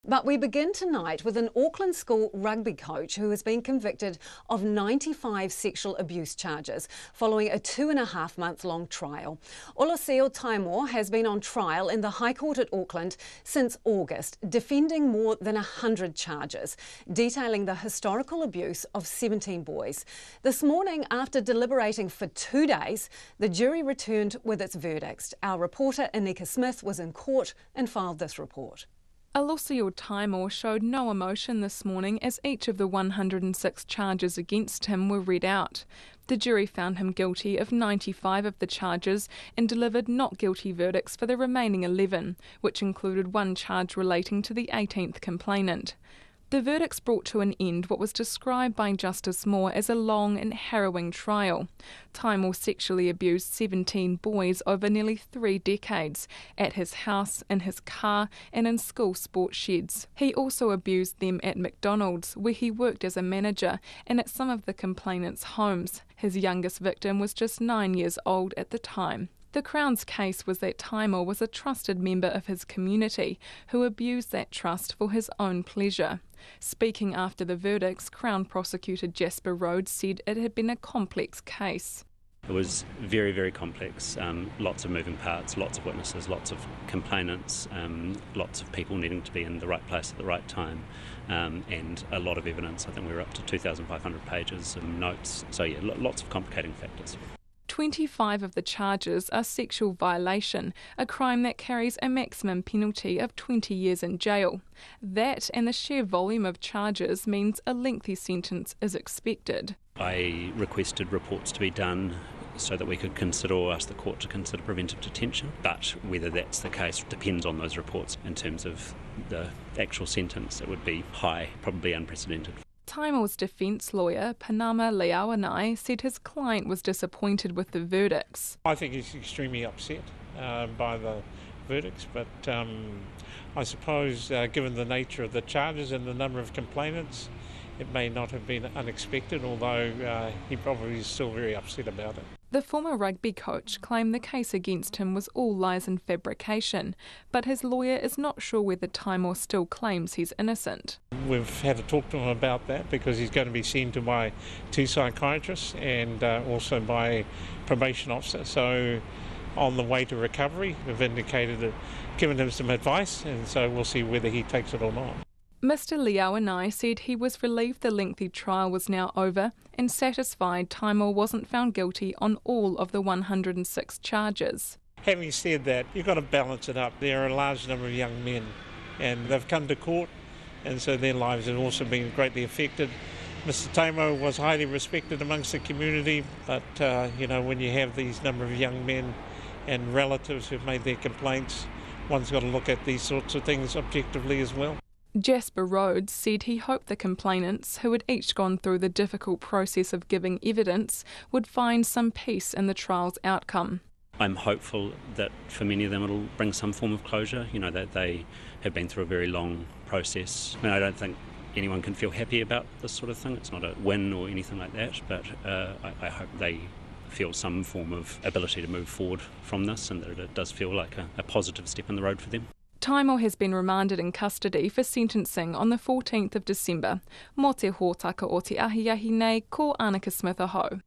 But we begin tonight with an Auckland school rugby coach who has been convicted of 95 sexual abuse charges following a 2.5-month-long trial. Alosio Taimo has been on trial in the High Court at Auckland since August, defending more than 100 charges, detailing the historical abuse of 17 boys. This morning, after deliberating for 2 days, the jury returned with its verdicts. Our reporter Anneke Smith was in court and filed this report. Alosio Taimo showed no emotion this morning as each of the 106 charges against him were read out. The jury found him guilty of 95 of the charges and delivered not guilty verdicts for the remaining 11, which included one charge relating to the 18th complainant. The verdicts brought to an end what was described by Justice Moore as a long and harrowing trial. Taimo sexually abused 17 boys over nearly 3 decades, at his house, in his car and in school sports sheds. He also abused them at McDonald's, where he worked as a manager, and at some of the complainants' homes. His youngest victim was just 9 years old at the time. The Crown's case was that Taimo was a trusted member of his community who abused that trust for his own pleasure. Speaking after the verdicts, Crown prosecutor Jasper Rhodes said it had been a complex case. It was very, very complex. Lots of moving parts, lots of witnesses, lots of complainants, lots of people needing to be in the right place at the right time, and a lot of evidence. I think we were up to 2,500 pages of notes. So yeah, lots of complicating factors. 25 of the charges are sexual violation, a crime that carries a maximum penalty of 20 years in jail. That and the sheer volume of charges means a lengthy sentence is expected. I requested reports to be done so that we could consider, or ask the court to consider, preventive detention, but whether that's the case depends on those reports. In terms of the actual sentence, it would be high, probably unprecedented. Taimo's defence lawyer, Panama Leawanai, said his client was disappointed with the verdicts. I think he's extremely upset by the verdicts, but I suppose given the nature of the charges and the number of complainants, it may not have been unexpected, although he probably is still very upset about it. The former rugby coach claimed the case against him was all lies and fabrication, but his lawyer is not sure whether Taimo still claims he's innocent. We've had to talk to him about that because he's going to be seen to by 2 psychiatrists and also by a probation officer. So on the way to recovery, we've indicated that, given him some advice, and so we'll see whether he takes it or not. Mr Leawanai said he was relieved the lengthy trial was now over and satisfied Taimo wasn't found guilty on all of the 106 charges. Having said that, you've got to balance it up. There are a large number of young men and they've come to court, and so their lives have also been greatly affected. Mr Taimo was highly respected amongst the community, but when you have these number of young men and relatives who've made their complaints, one's got to look at these sorts of things objectively as well. Jasper Rhodes said he hoped the complainants, who had each gone through the difficult process of giving evidence, would find some peace in the trial's outcome. I'm hopeful that for many of them it'll bring some form of closure, that they have been through a very long process. I don't think anyone can feel happy about this sort of thing. It's not a win or anything like that, but I hope they feel some form of ability to move forward from this, and that it does feel like a positive step in the road for them. Taimo has been remanded in custody for sentencing on the 14th of December. Mō te hōtaka o te ahiahi nei, ko Anneke Smith aho.